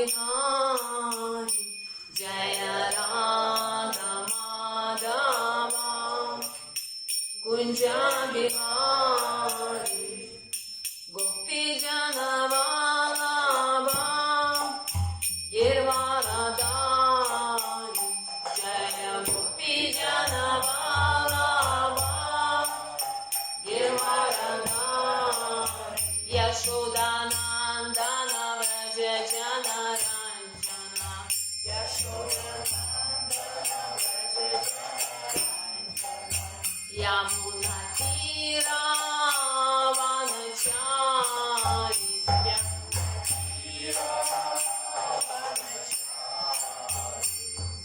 Bihari Jaya Radha Madhava Kunja Bihari Gopi Jana Vallabha Girvaradari Jaya Gopi Jana Vallabha Girvaradari Yashodanandana Vraja Jana Ranjana Yashodanandana Vraja Yamuna Tira Vanachari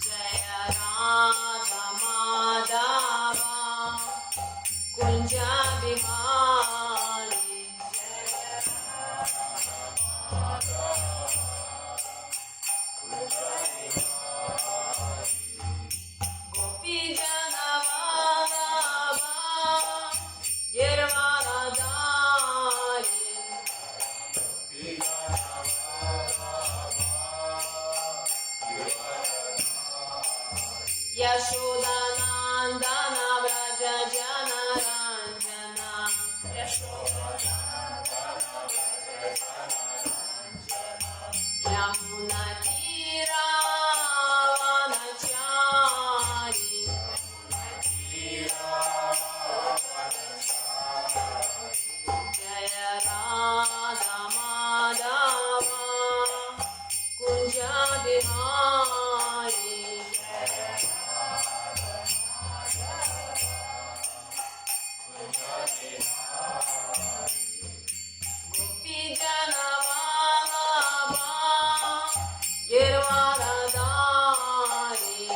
Jaya Radha Madhava Kunja Bihari Gopi Jana Vallabha Girvaradari Yashodanandana Vraja Jana Ranjana Yamuna Tira Vanachari Jaya Radha Madhava Kunja Bihari Gopi Jana Vallabha Girvaradari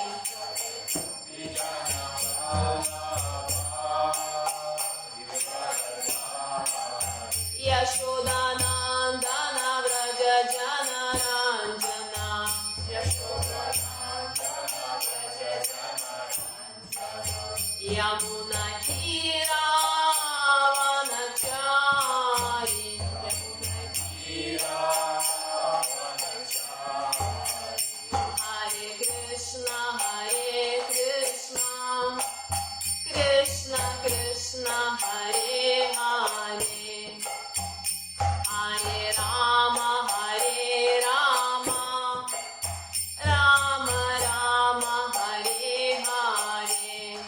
Yashodanandana Vraja Jana Ranjana Yamuna Tira Vanachari Hare Krishna Krishna Krishna Hare Hare Hare Rama Rama Rama Hare Hare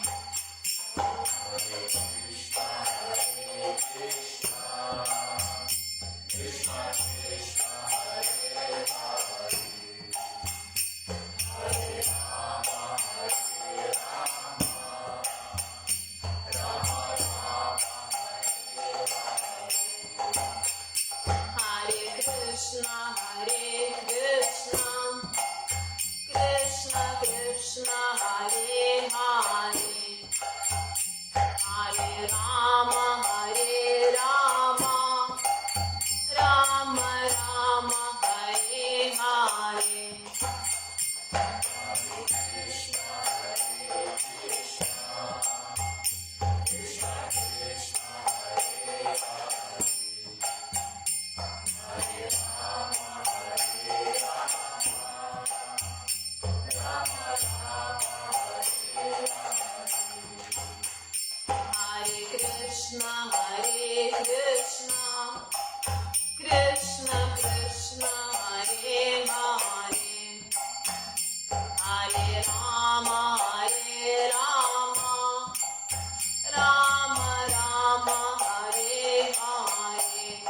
Hare Krishna Krishna Krishna Hare Hare Hare Rama Rama Rama Hare Hare Hare Krishna Krishna Krishna Hare Hare Hare Rama Rama Rama Hare Hare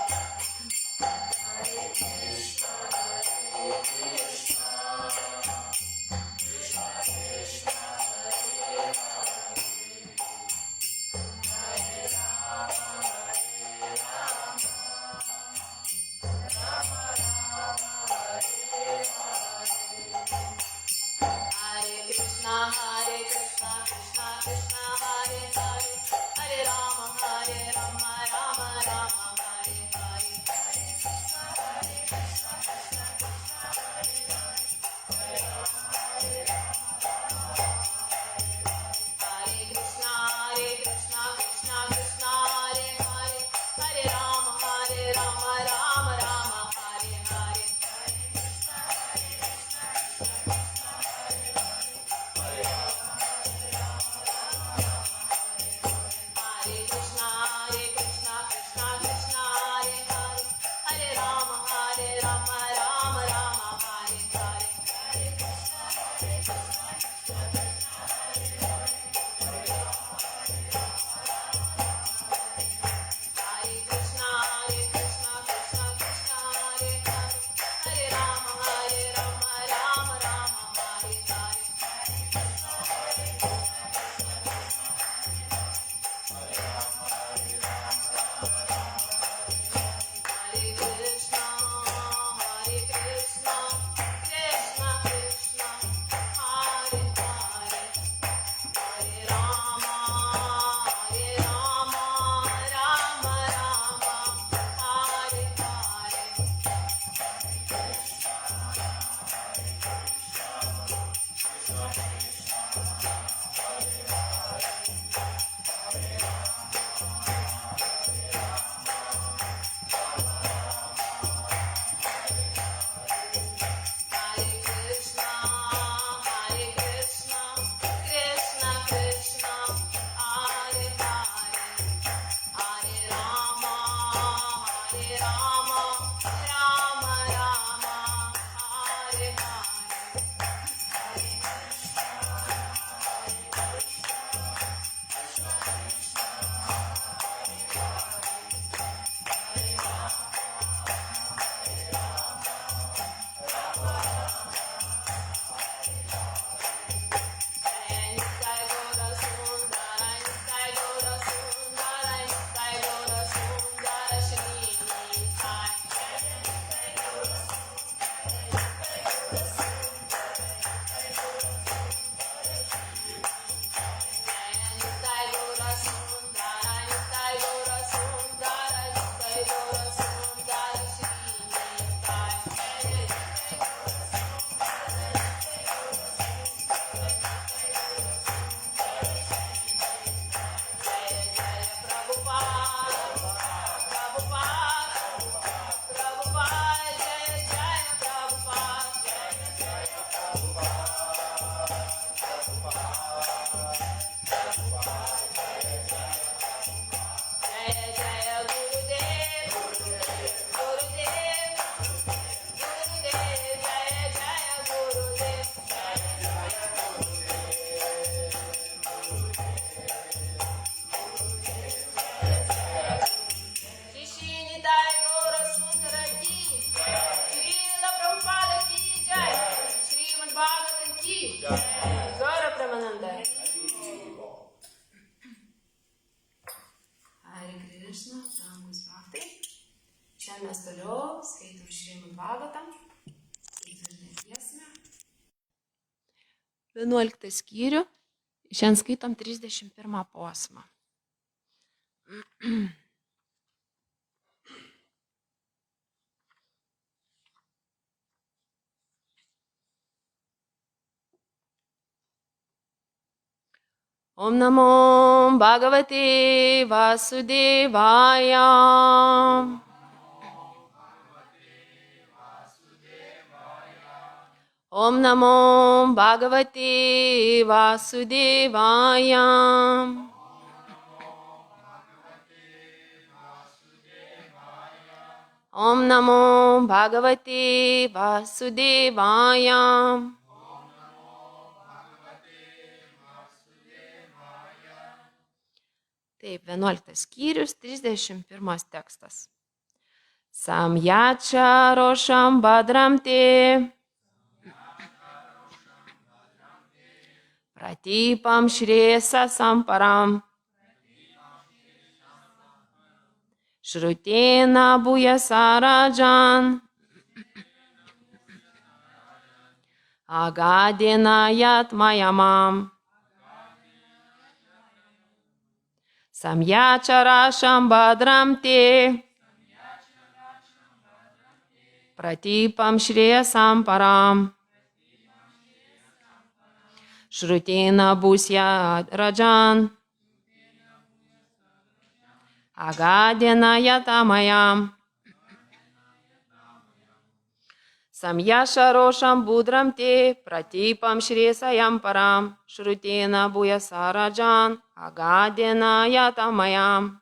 Krishna, brangus bhaktai. Šiandien mes toliau skaitom Šrimad Bhagavatam, ketvirtą giesmę. 11 skyrių. Šiandien skaitom 31 posmą. Om Namo Bhagavate Vasudevaya. Om Namo Bhagavate Vasudevaya. Om Namo Bhagavate Vasudevaya. Taip, 11 skyrius, 31 tekstas. Samyacha rosham badram te pratipam shresa samparam shrutena bhuyasarajan agadena yatmayamam Samyacha rasham badram te pratipam shreyasam param shrutena bhusya rajan agadena yatamayam Samyacha rosham budram te pratipam shreyasam param shrutena bhuyasa rajan agadena yatamayam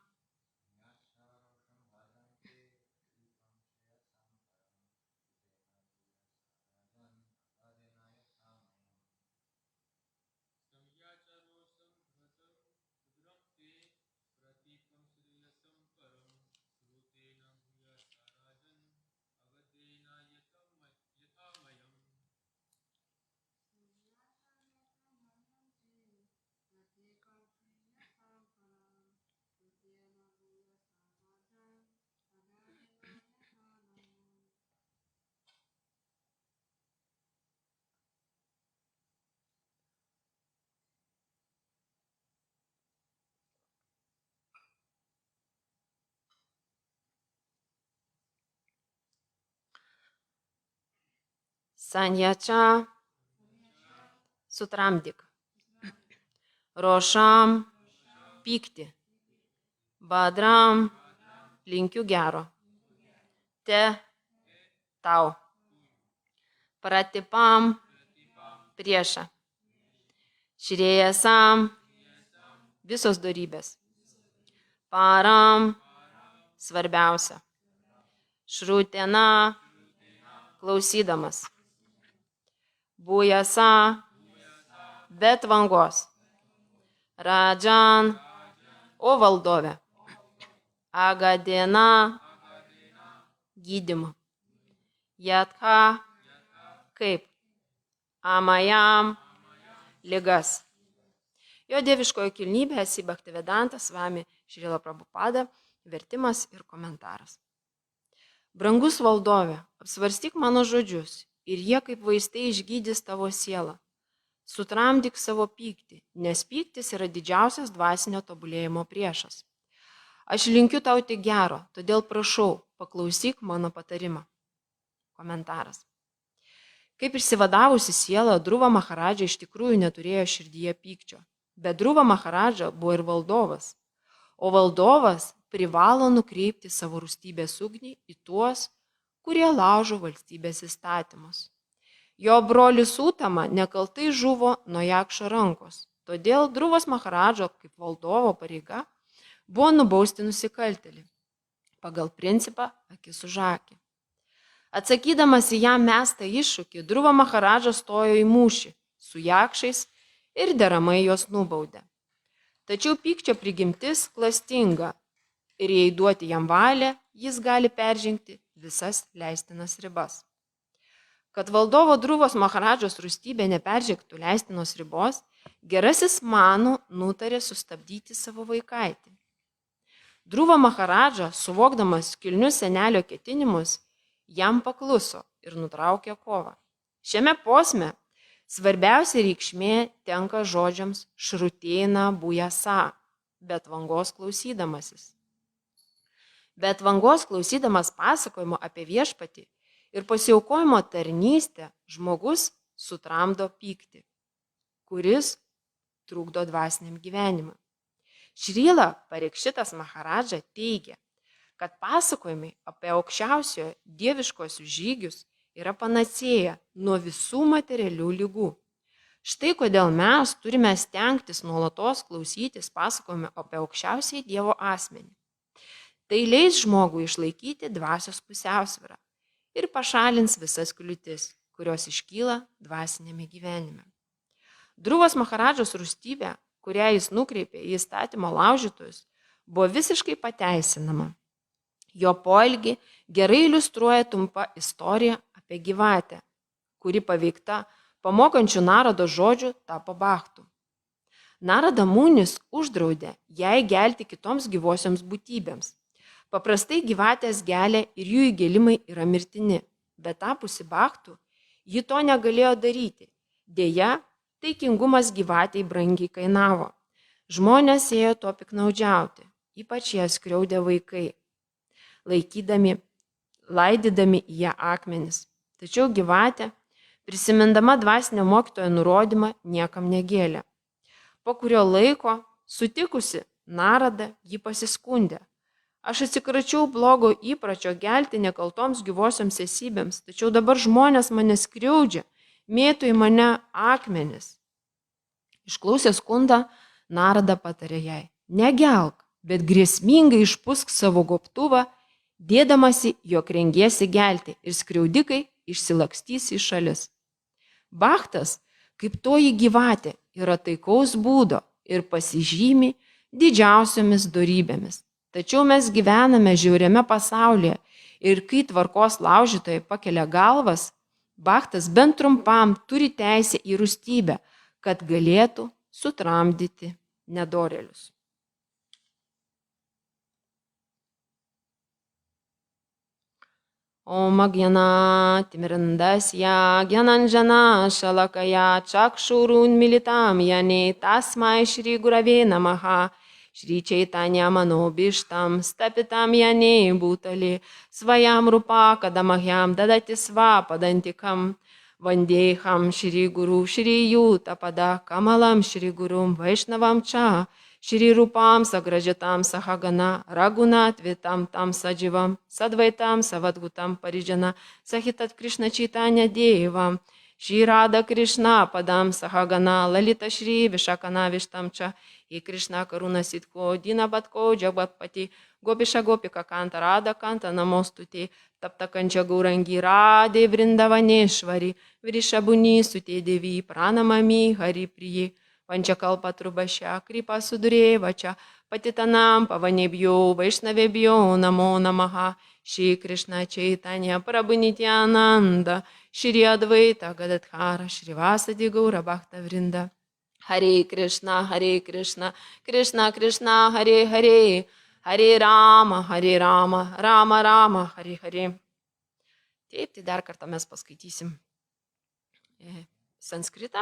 Sanyacha sutramdyk. Rošam pykti. Badram linkiu gero. Te tau. Pratipam priešą. Šrėjasam visos dorybės. Param svarbiausia. Šrutena klausydamas. Bujasa be tvangos. Rajan o valdove. Agadena gydymu. Yatha kaip. Amayam ligas. Jo dieviškojo kilnybė esi Bhaktivedanta Svami Šrila Prabhupada, vertimas ir komentaras. Brangus valdove, apsvarstyk mano žodžius ir jie kaip vaistai išgydys tavo sielą. Sutramdyk savo pyktį, nes pyktis yra didžiausias dvasinio tobulėjimo priešas. Aš linkiu tau tik gero, todėl prašau, paklausyk mano patarimą. Komentaras. Kaip išsivadavusi siela, Dhruva Maharadža iš tikrųjų neturėjo širdyje pykčio, bet Dhruva Maharadža buvo ir valdovas, o valdovas privalo nukreipti savo rūstybės ugnį į tuos, kurie laužo valstybės įstatymus. Jo brolis Utama nekaltai žuvo nuo Jakšo rankos, todėl Dhruvos Maharadžo kaip valdovo pareiga buvo nubausti nusikaltėlį pagal principą akis už akį. Atsakydamas į jam mestą iššūkį, Dhruva Maharadža stojo į mūšį su Jakšais ir deramai juos nubaudė. Tačiau pykčio prigimtis klastinga ir jei duoti jam valią, jis gali peržengti visas leistinas ribas. Kad valdovo Dhruvos Maharadžos rūstybė neperžengtų leistinos ribos, gerasis Manu nutarė sustabdyti savo vaikaitį. Dhruva Maharadža, suvokdamas kilnius senelio ketinimus, jam pakluso ir nutraukė kovą. Šiame posme svarbiausia reikšmė tenka žodžiams šrutėna bujasa, bet vangos klausydamasis. Bet vangos klausydamas pasakojimo apie viešpatį ir pasiaukojimo tarnystę žmogus sutramdo pyktį, kuris trukdo dvasiniam gyvenimui. Šrila Parikšitas Maharadža teigia, kad pasakojimai apie aukščiausiojo dieviškosius žygius yra panacėja nuo visų materialių ligų. Štai kodėl mes turime stengtis nuolatos klausytis pasakojimų apie aukščiausiai Dievo asmenį. Tai leis žmogui išlaikyti dvasios pusiausvyrą ir pašalins visas kliūtis, kurios iškyla dvasinėme gyvenime. Dhruvos Maharadžos rūstybė, kurią jis nukreipė į įstatymo laužytojus, buvo visiškai pateisinama. Jo poelgį gerai iliustruoja trumpa istorija apie gyvatę, kuri paveikta pamokančių Narado žodžių tapo Bhaktu. Narada Munis uždraudė jai gelti kitoms gyvosioms būtybėms. Paprastai gyvatės gelia ir jų įgelimai yra mirtini, bet tapusi Bhaktu, ji to negalėjo daryti. Deja, taikingumas gyvatei brangiai kainavo. Žmonės ėjo to piknaudžiauti, ypač ją skriaudė vaikai, laidydami į ją akmenis. Tačiau gyvatė, prisimindama dvasinio mokytojo nurodymą, niekam negėlė. Po kurio laiko, sutikusi Naradą, ji pasiskundė. Aš atsikračiau blogo įpračio gelti nekaltoms gyvosioms esybėms, tačiau dabar žmonės mane skriaudžia, mėto į mane akmenis. Išklausęs skundą, Narada patarė jai: negelk, bet grėsmingai išpūsk savo gobtuvą, dėdamasi, jog rengiesi gelti, ir skriaudikai išsilakstys į šalis. Bhaktas, kaip toji gyvatė, yra taikaus būdo ir pasižymi didžiausiomis dorybėmis. Tačiau mes gyvename žiauriame pasaulyje ir kai tvarkos laužytojai pakelia galvas, Bhaktas bent trumpam turi teisę į rūstybę, kad galėtų sutramdyti nedorėlius. Om Agyana Timirandasya Gyananjana Shalakaya Chakshurun Militam Yane Tasmai Shri Gurave Namaha Shri Chaitanya Manobishtam Stapitam Yane Bhutale Svayam Rupa Kadamahyam Dadati Svapadantikam Vandeham Shri Guru Shri Yutapada Kamalam Shri Gurum Vaishnavam Cha Shri Rupam Sagrajatam Sahagana Ragunat Vitam Tam Sajivam Sadvaitam Savadgutam Parijana Sahitat Krishna Chaitanya Devam Shri Radha Krishna Padam Sahagana Lalita Shri Vishakana Vishtam Cha He Krishna Karuna Sitko Dina Batko Jagvatpati Gopisha Gopika Kanta Radha Kanta Namostute Tapta Kancha Gaurangi Radhe Vrindavaneshvari Vrishabuni Sute Devi Pranamami Hari Priye Vanchakalpa Trubasha Kripa Sudurevacha Patitanam Pavanebhyo Vaishnavebhyo Namo Namaha Shri Krishna Chaitanya Prabhu Nityananda Shri Advaita Gadadhara Shri Vasadi Gaura Bhakta Vrinda Hare Krishna Krishna Krishna Hare Hare Hare Rama Rama Rama Hare Hare. Taip, tai dar kartą mes paskaitysim sanskritą.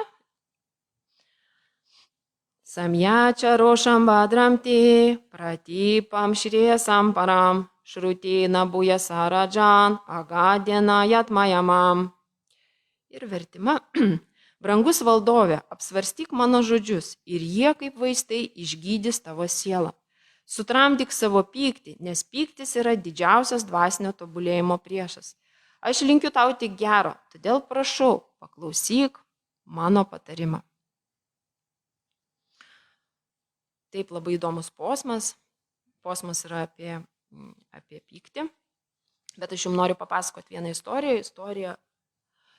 Samyacha rosham badramti pratipam shriesam param shrutina bujasarajan agadena yatmayamam. Ir vertima. Brangus valdove, apsvarstyk mano žodžius ir jie kaip vaistai išgydys tavo sielą. Sutramdyk savo pyktį, nes pyktis yra didžiausias dvasinio tobulėjimo priešas. Aš linkiu tau tik gero, todėl prašau, paklausyk mano patarimą. Taip, labai įdomus posmas. Posmas yra apie pyktį. Bet aš jums noriu papasakoti vieną istoriją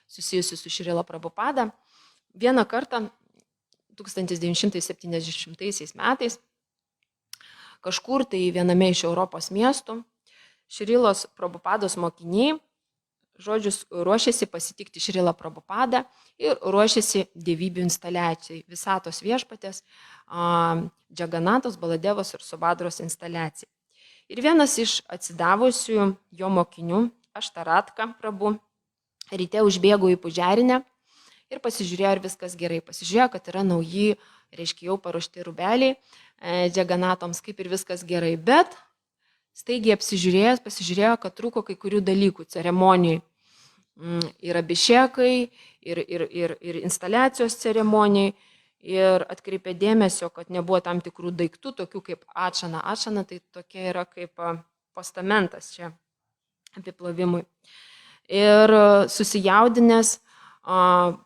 susijusi su Šrila Prabhupada. Vieną kartą 1970 metais kažkur tai viename iš Europos miestų Šrilos Prabhupados mokiniai ruošėsi pasitikti Šrilą Prabhupadą ir ruošėsi dievybių instaliacijai, Visatos viešpatės, Džaganatos, Baladevos ir Subadros instaliacijai. Ir vienas iš atsidavusių jo mokinių, Aštaratka Prabu, ryte užbėgo į pužerinę ir pasižiūrėjo, ar viskas gerai. Pasižiūrėjo, kad yra nauji, reiškia jau paruošti rūbeliai džeganatoms, kaip ir viskas gerai. Bet staigiai apsižiūrėjęs, pasižiūrėjo, kad trūko kai kurių dalykų ceremonijai. Ir abišekai, ir instaliacijos ceremonijai. Ir atkreipė dėmesio, kad nebuvo tam tikrų daiktų, tokių kaip atšana. Atšana tai tokia yra kaip postamentas čia apiplovimui. Ir susijaudinęs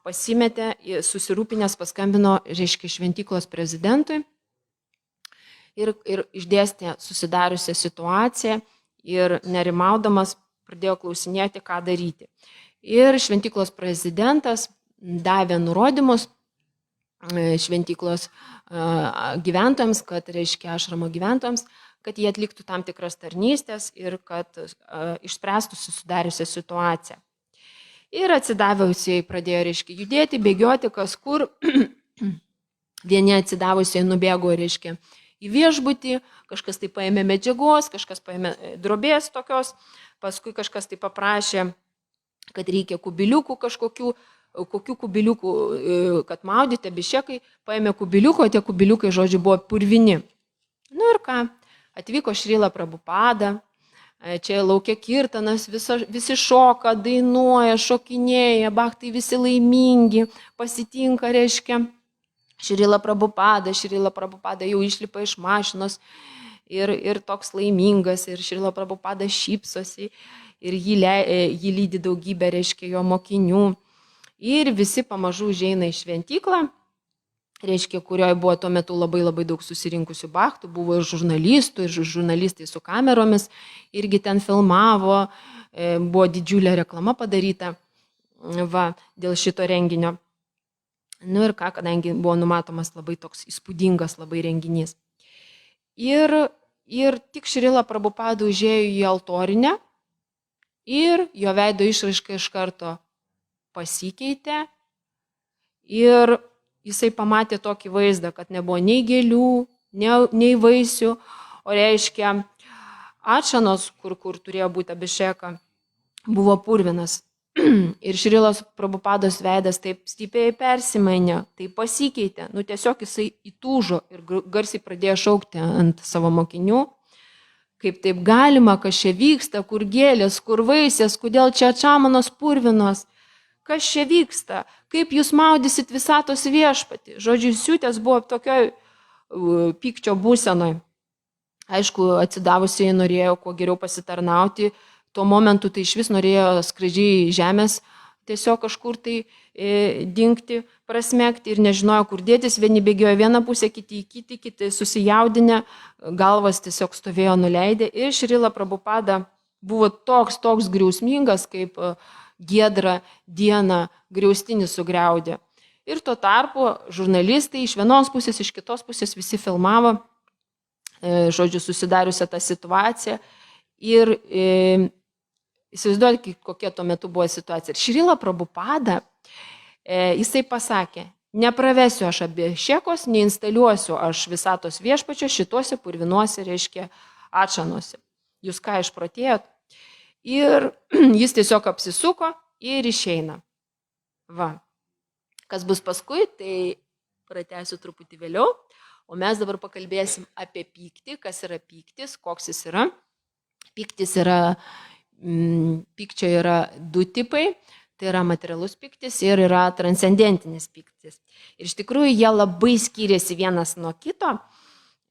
pasimetė, susirūpinęs paskambino, reiškia, šventyklos prezidentui ir išdėstė susidariusią situaciją ir nerimaudamas pradėjo klausinėti, ką daryti. Ir šventyklos prezidentas davė nurodymus šventyklos gyventojams, kad, reiškia, ašramo gyventojams, kad jie atliktų tam tikras tarnystės ir kad išspręstų susidariusią situaciją. Ir atsidavusiai pradėjo, reiškia, judėti, bėgioti, kas kur. Vieni atsidavusiai nubėgo, reiškia, į viešbutį, kažkas tai paėmė medžiagos, kažkas paėmė drobės tokios, paskui kažkas tai paprašė, kad reikia kubiliukų kažkokių, kokių kubiliukų, kad maudyti, abišekai, paėmė kubiliukų, o tie kubiliukai, žodžiu, buvo purvini. Nu ir ką, atvyko Šrila Prabhupada, čia laukia kirtanas, visi šoka, dainuoja, šokinėja, bhaktai visi laimingi, pasitinka, reiškia, Šrila Prabhupada jau išlipa iš mašinos ir toks laimingas, ir Šrila Prabhupada šypsosi, ir jį lydi daugybė, reiškia, jo mokinių. Ir visi pamažu užeina į šventyklą, reiškia, kurioje buvo tuo metu labai daug susirinkusių bhaktų, buvo ir žurnalistų, ir žurnalistai su kameromis, irgi ten filmavo, buvo didžiulė reklama padaryta dėl šito renginio. Nu ir ką, kadangi buvo numatomas labai toks įspūdingas labai renginys. Ir tik Šrila Prabhupada užėjo į altorinę ir jo veido išraiška iš karto pasikeitė ir jisai pamatė tokį vaizdą, kad nebuvo nei gėlių, nei vaisių, o reiškia atšanos, kur turėjo būti abišeka, buvo purvinas. Ir Šrilos Prabhupados veidas taip stipriai persimainė, taip pasikeitė, tiesiog jisai įtūžo ir garsiai pradėjo šaukti ant savo mokinių, kaip taip galima, kas čia vyksta, kur gėlės, kur vaisės, kodėl čia atšamanos purvinos. Kas čia vyksta, kaip jūs maudysit visatos viešpatį. Žodžiu, siūtės buvo tokioj pykčio būsenoj. Aišku, atsidavusiai norėjo kuo geriau pasitarnauti, tuo momentu tai iš vis norėjo skraidžiai žemės tiesiog kažkur tai dingti, prasmegti ir nežinojo, kur dėtis. Vieni bėgiojo vieną pusę, kiti susijaudinę, galvas tiesiog stovėjo nuleidę. Ir Šrila Prabhupada buvo toks griausmingas, kaip giedrą dieną griaustinį sugriaudė. Ir tuo tarpu žurnalistai iš vienos pusės, iš kitos pusės visi filmavo, žodžiu, susidariusią tą situaciją. Ir įsivaizduoti, kokia tuo metu buvo situacija. Ir Šrila Prabhupada, jisai pasakė, nepravesiu aš abišekos, neinstaliuosiu aš visatos viešpačio šituose purvinuose, reiškia, atšanuose. Jūs ką išprotėjot? Ir jis tiesiog apsisuko ir išeina. Kas bus paskui, tai pratęsiu truputį vėliau, o mes dabar pakalbėsim apie pyktį, kas yra pyktis, koks jis yra. Pykčio yra du tipai, tai yra materialus pyktis ir yra transcendentinis pyktis. Ir iš tikrųjų jie labai skiriasi vienas nuo kito.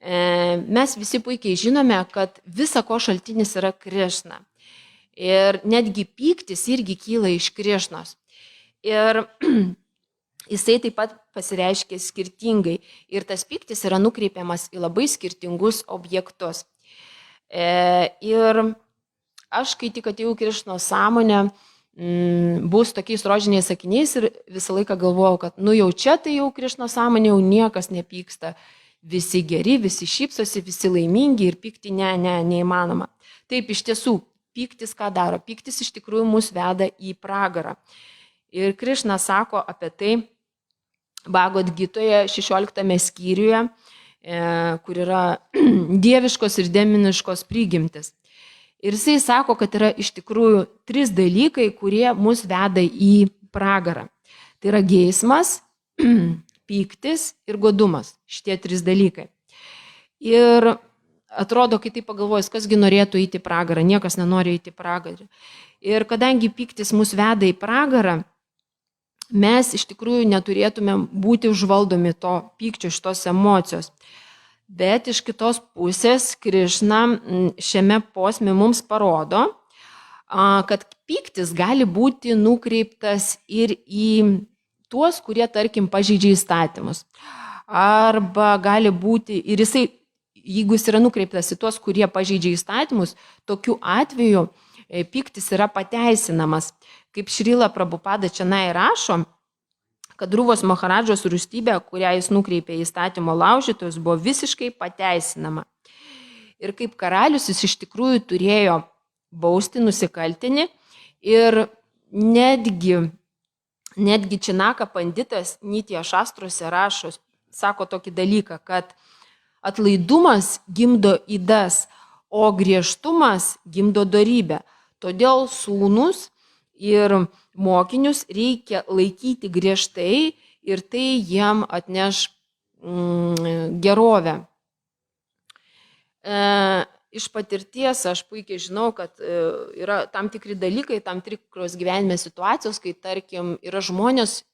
Mes visi puikiai žinome, kad visa ko šaltinis yra Krišna. Ir netgi pyktis irgi kyla iš Krišnos. Ir jisai taip pat pasireiškia skirtingai. Ir tas pyktis yra nukreipiamas į labai skirtingus objektus. Ir aš, kai tik atėjau Krišnos sąmonę, bus tokiais rožiniais sakiniais ir visą laiką galvojau, kad jau čia tai jau Krišnos sąmonė, jau niekas nepyksta. Visi geri, visi šypsosi, visi laimingi ir pykti neįmanoma. Taip, iš tiesų, pyktis ką daro? Pyktis iš tikrųjų mus veda į pragarą. Ir Krišna sako apie tai Bhagavad Gitoje 16 skyriuje, kur yra dieviškos ir demoniškos prigimtis. Ir jisai sako, kad yra iš tikrųjų 3 dalykai, kurie mus veda į pragarą. Tai yra geismas, pyktis ir godumas. Šitie 3 dalykai. Ir atrodo, kai tai pagalvojus, kasgi norėtų eiti į pragarą, niekas nenori eiti į pragarą. Ir kadangi pyktis mus veda į pragarą, mes iš tikrųjų neturėtume būti užvaldomi to pykčio, šitos emocijos. Bet iš kitos pusės Krišna šiame posme mums parodo, kad pyktis gali būti nukreiptas ir į tuos, kurie, tarkim, pažeidžia įstatymus. Arba gali būti, ir jisai, jeigu jis yra nukreiptas į tuos, kurie pažeidžia įstatymus, tokiu atveju pyktis yra pateisinamas. Kaip Šrila Prabhupada čionai rašo, kad Druvos Maharadžos rūstybė, kurią jis nukreipė į įstatymo laužytojus, buvo visiškai pateisinama. Ir kaip karalius jis iš tikrųjų turėjo bausti nusikaltinį ir netgi Činaka panditas Nitya šastruose rašo, sako tokį dalyką, kad atlaidumas gimdo ydas, o griežtumas gimdo dorybę. Todėl sūnus ir mokinius reikia laikyti griežtai ir tai jiem atneš gerovę. Iš patirties aš puikiai žinau, kad yra tam tikri dalykai, tam tikros gyvenime situacijos, kai tarkim yra žmonės,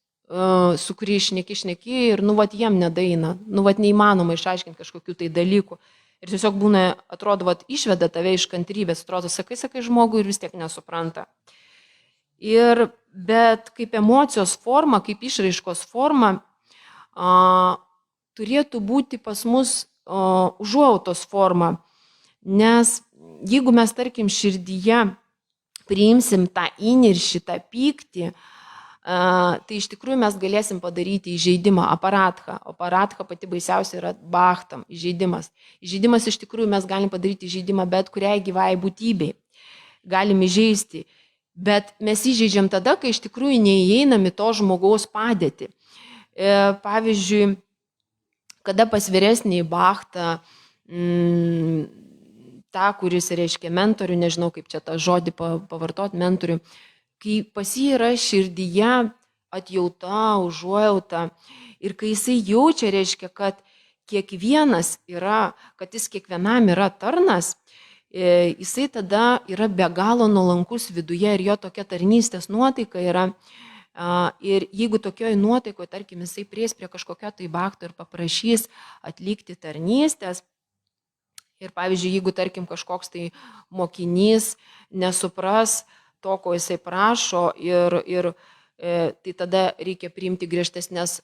su kuriais šneki ir jiem nedaina, neįmanoma išaiškinti kažkokių tai dalykų. Ir tiesiog būna, atrodo, išveda tave iš kantrybės, atrodo, sakai žmogui ir vis tiek nesupranta. Bet kaip emocijos forma, kaip išraiškos forma, turėtų būti pas mus užuojautos forma. Nes jeigu mes, tarkim, širdyje priimsim tą įniršį, tą pyktį, tai iš tikrųjų mes galėsim padaryti įžeidimą, aparatką. Aparatką pati baisiausia yra bhaktam, įžeidimas. Įžeidimas iš tikrųjų mes galim padaryti įžeidimą bet kuriai gyvai būtybei. Galim įžeisti. Bet mes įžeidžiam tada, kai iš tikrųjų neįeinam į to žmogaus padėtį. Pavyzdžiui, kada pas vyresnį bhaktą, tą, kuris reiškia mentorių, nežinau kaip čia tą žodį pavartot, mentorių, kai pas jį yra širdyje atjauta, užuojauta ir kai jisai jaučia, reiškia, kad kiekvienas yra, kad jis kiekvienam yra tarnas, jisai tada yra be galo nuolankus viduje ir jo tokia tarnystės nuotaika yra. Ir jeigu tokioj nuotaikoje, tarkim, jisai prieis prie kažkokio tai bhakto ir paprašys atlikti tarnystės, ir pavyzdžiui, jeigu, tarkim, kažkoks tai mokinys nesupras to, ko jisai prašo, tai tada reikia priimti griežtesnės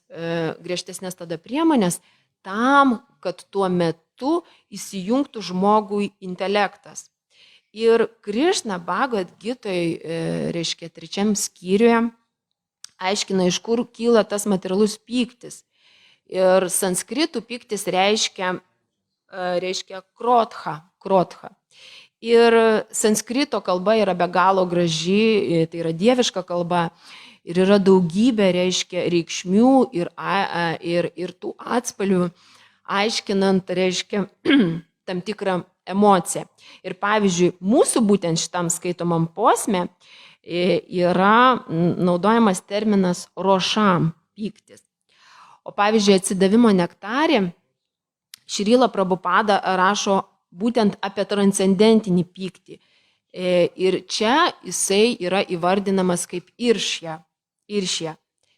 tada priemonės tam, kad tuo metu įsijungtų žmogui intelektas. Ir Krišna Bhagavad Gitoje, reiškia, 3 skyriuje, aiškina, iš kur kyla tas materialus pyktis. Ir sanskritų pyktis reiškia krotha. Ir sanskrito kalba yra be galo graži, tai yra dieviška kalba. Ir yra daugybė, reiškia, reikšmių ir tų atspalvių, aiškinant, reiškia, tam tikrą emociją. Ir pavyzdžiui, mūsų būtent šitam skaitomam posme yra naudojamas terminas rošam, pyktis. O pavyzdžiui, atsidavimo nektarė, Šrila Prabhupada rašo būtent apie transcendentinį pyktį. Ir čia jisai yra įvardinamas kaip iršja.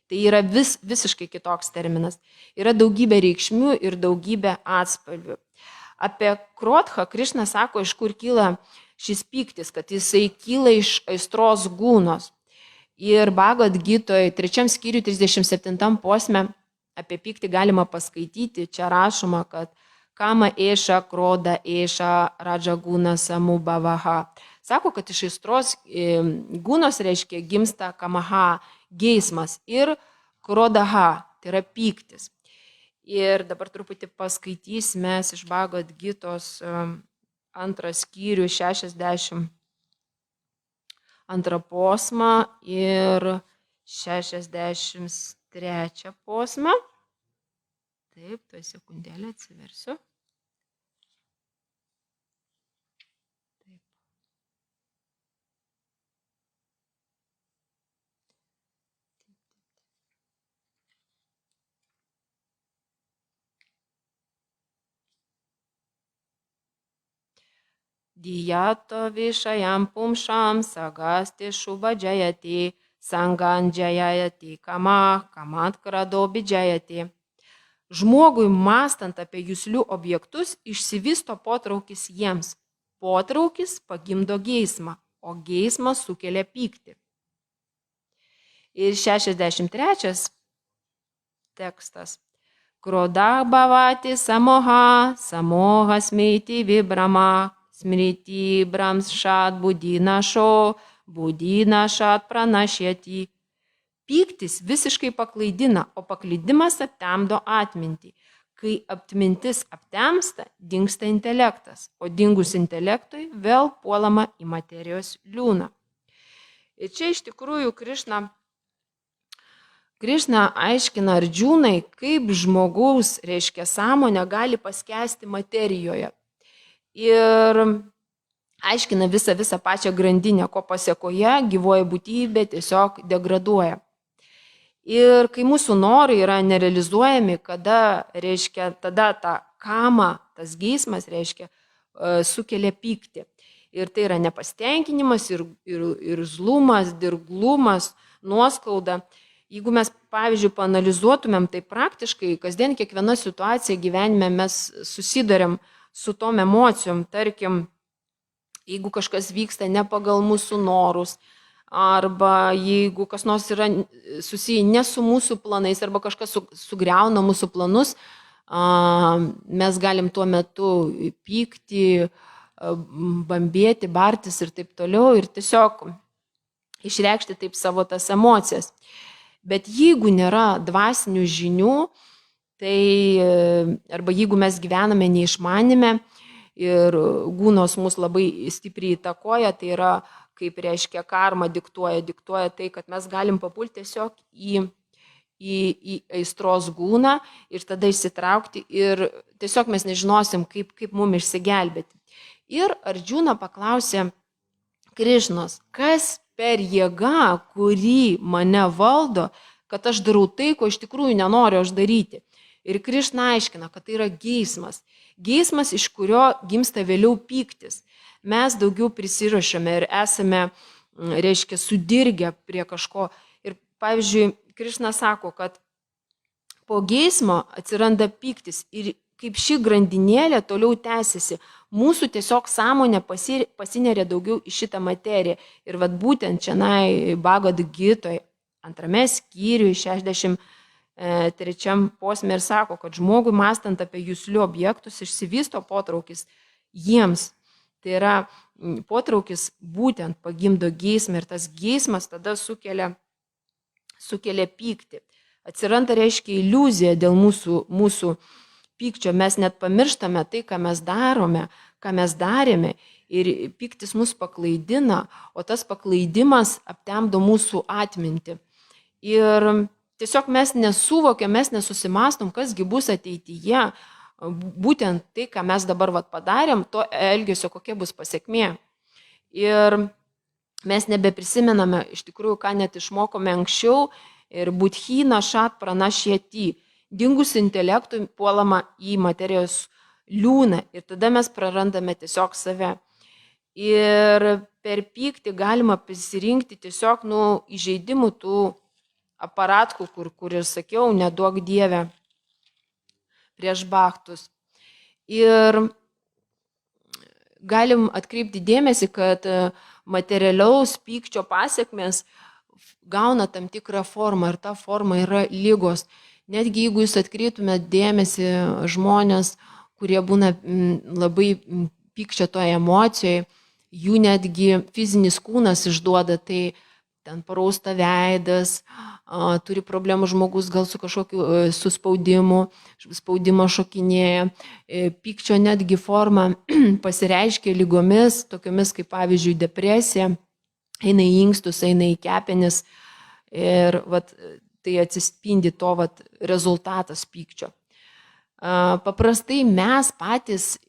Tai yra visiškai kitoks terminas. Yra daugybė reikšmių ir daugybė atspalvių. Apie krotchą Krišna sako, iš kur kyla šis pyktis, kad jisai kyla iš aistros gūnos. Ir Bhagavad Gitoje 3 skyriui 37 posme apie pyktį galima paskaityti. Čia rašoma, kad kama eša, kroda eša, radžagūna samubhavaha. Sako, kad iš aistros gūnos reiškia gimsta kamaha, geismas, ir krodaha, tai yra pyktis. Ir dabar truputį paskaitysime iš Bhagavad Gitos 2 skyrių 62 posmą ir 63 posmą. Taip, tuoj sekundėlę atsiversiu. Taip. Diyato vishayam pumsham sagasti shubhajayati sanganjayati kamat krado bidžayati. Žmogui mąstant apie juslių objektus išsivysto potraukis jiems. Potraukis pagimdo geismą, o geismas sukelia pyktį. Ir 63 tekstas. Kroda bhavati samoha, samoha smriti vibrama, smriti bramshat budinasho, budinashat pranašyati. Pyktis visiškai paklaidina, o paklydimas aptemdo atmintį. Kai atmintis aptemsta, dingsta intelektas, o dingus intelektui vėl puolama į materijos liūną. Ir čia iš tikrųjų Krišna aiškina Ardžūnai, kaip žmogaus, sąmonė gali paskęsti materijoje. Ir aiškina visą pačią grandinę, ko pasėkoje gyvoji būtybė tiesiog degraduoja. Ir kai mūsų norai yra nerealizuojami, tada ta kama, tas geismas, sukelia pyktį. Ir tai yra nepasitenkinimas, ir zlumas, dirglumas, nuoskauda. Jeigu mes, pavyzdžiui, paanalizuotumėm tai praktiškai, kasdien kiekviena situacija gyvenime mes susiduriam su tom emocijom. Tarkim, jeigu kažkas vyksta ne pagal mūsų norus, arba jeigu kas nors yra susiję ne su mūsų planais, arba kažkas sugriauna mūsų planus, mes galim tuo metu pykti, bambėti, bartis ir taip toliau, ir tiesiog išreikšti taip savo tas emocijas. Bet jeigu nėra dvasinių žinių, tai arba jeigu mes gyvename neišmanime ir gūnos mus labai stipriai įtakoja, tai yra, kaip karma diktuoja tai, kad mes galim papulti tiesiog į aistros gūną ir tada išsitraukti ir tiesiog mes nežinosim, kaip mums išsigelbėti. Ir Ardžūna paklausė Krišnos, kas per jėgą, kuri mane valdo, kad aš darau tai, ko iš tikrųjų nenoriu aš daryti. Ir Krišna aiškina, kad tai yra geismas. Geismas, iš kurio gimsta vėliau pyktis. Mes daugiau prisirašame ir esame, sudirgę prie kažko. Ir pavyzdžiui, Krišna sako, kad po geismo atsiranda pyktis ir kaip ši grandinėlė toliau tęsiasi. Mūsų tiesiog sąmonė pasineria daugiau į šitą materiją. Ir vat būtent čia Bhagavad Gitoj 2 skyriui 63 posme ir sako, kad žmogui mąstant apie juslių objektus išsivysto potraukis jiems. Tai yra potraukis būtent pagimdo geismą ir tas geismas tada sukelia pyktį. Atsiranda iliuzija dėl mūsų pykčio. Mes net pamirštame tai, ką mes darome, ką mes darėme ir pyktis mus paklaidina, o tas paklaidimas aptemdo mūsų atmintį. Ir tiesiog mes nesuvokiam, mes nesusimastom, kasgi bus ateityje. Būtent tai, ką mes dabar padarėm, to elgesio kokia bus pasekmė. Ir mes nebeprisimename iš tikrųjų, ką net išmokome anksčiau. Ir budhina šat pranašėti. Dingus intelektui puolama į materijos liūną. Ir tada mes prarandame tiesiog save. Ir per pyktį galima pasirinkti tiesiog įžeidimų tų aparatkų, kur ir sakiau, neduok Dieve prieš bhaktus. Ir galim atkreipti dėmesį, kad materialiaus pykčio pasiekmės gauna tam tikrą formą ir ta forma yra ligos. Netgi jeigu jūs atkreiptumėt dėmesį žmonės, kurie būna labai pykčio toje emocijoje, jų netgi fizinis kūnas išduoda, tai ten parausta veidas, turi problemų žmogus gal su kažkokiu suspaudimu, spaudimo šokinėja. Pykčio netgi forma pasireiškia lygomis, tokiomis kaip pavyzdžiui depresija, eina į inkstus, eina į kepenis ir tai atsispindi to rezultatas pykčio. Paprastai mes patys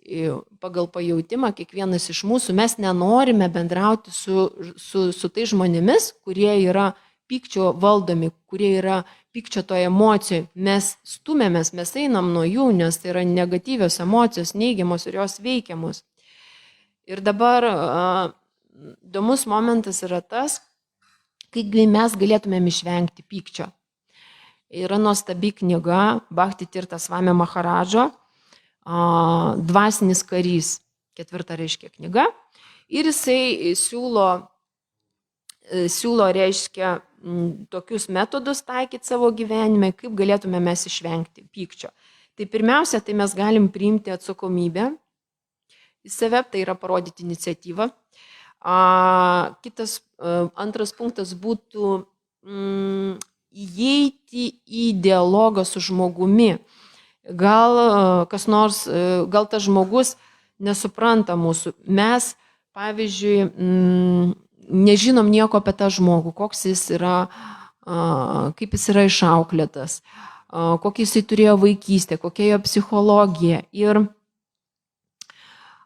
pagal pajautimą, kiekvienas iš mūsų, mes nenorime bendrauti su tai žmonėmis, kurie yra pykčio valdomi, kurie yra pykčio toje emocijoje. Mes stumėmės, mes einam nuo jų, nes tai yra negatyvios emocijos, neigiamos ir jos veikiamos. Ir dabar įdomus momentas yra tas, kaip mes galėtumėm išvengti pykčio. Yra nuostabi knyga Bhakti Tirtha Swami Maharadžo Dvasinis karys, 4 reiškia knyga. Ir jisai siūlo reiškia tokius metodus taikyti savo gyvenime, kaip galėtume mes išvengti pykčio. Tai pirmiausia, tai mes galim priimti atsakomybę į save, tai yra parodyti iniciatyvą. Antras punktas būtų įeiti į dialogą su žmogumi. Gal tas žmogus nesupranta mūsų. Mes, pavyzdžiui, nežinom nieko apie tą žmogų, koks jis yra, kaip jis yra išauklėtas, kokį jisai turėjo vaikystę, kokia jo psichologija. Ir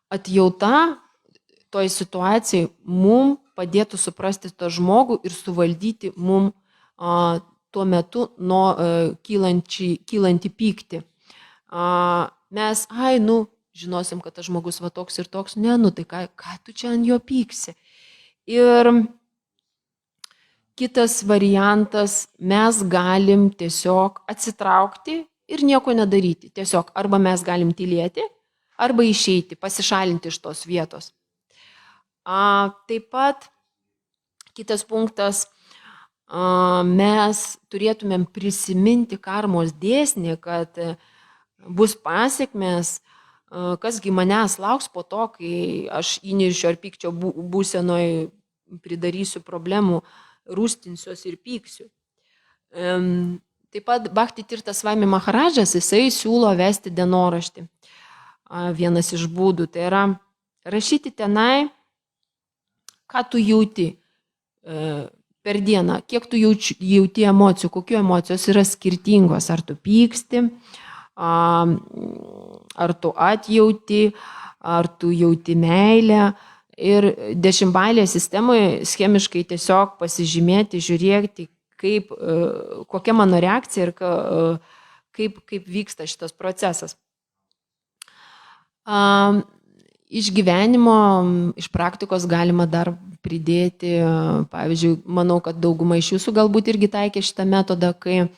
atjauta toj situacijai mum padėtų suprasti tą žmogų ir suvaldyti mum tuo metu kylantį pyktį. Mes, žinosim, kad tas žmogus va toks ir toks, tai ką tu čia ant jo pyksi. Ir kitas variantas, mes galim tiesiog atsitraukti ir nieko nedaryti. Tiesiog arba mes galim tylėti, arba išeiti, pasišalinti iš tos vietos. Taip pat kitas punktas, mes turėtumėm prisiminti karmos dėsnį, kad bus pasiekmės, kasgi manęs lauks po to, kai aš įniršio ar pykčio būsenoj pridarysiu problemų, rūstinsiuos ir pyksiu. Taip pat Bhakti Tirtha Swami Maharadžas, jisai siūlo vesti dienoraštį. Vienas iš būdų, tai yra rašyti tenai, ką tu jauti per dieną, kiek tu jauti emocijų, kokių emocijos yra skirtingos, ar tu pyksti, ar tu atjauti, ar tu jauti meilę. Ir 10-balėje sistemoje schemiškai tiesiog pasižymėti, žiūrėti, kokia mano reakcija ir kaip vyksta šitas procesas. Iš gyvenimo, iš praktikos galima dar pridėti, pavyzdžiui, manau, kad dauguma iš jūsų galbūt irgi taikė šitą metodą, kai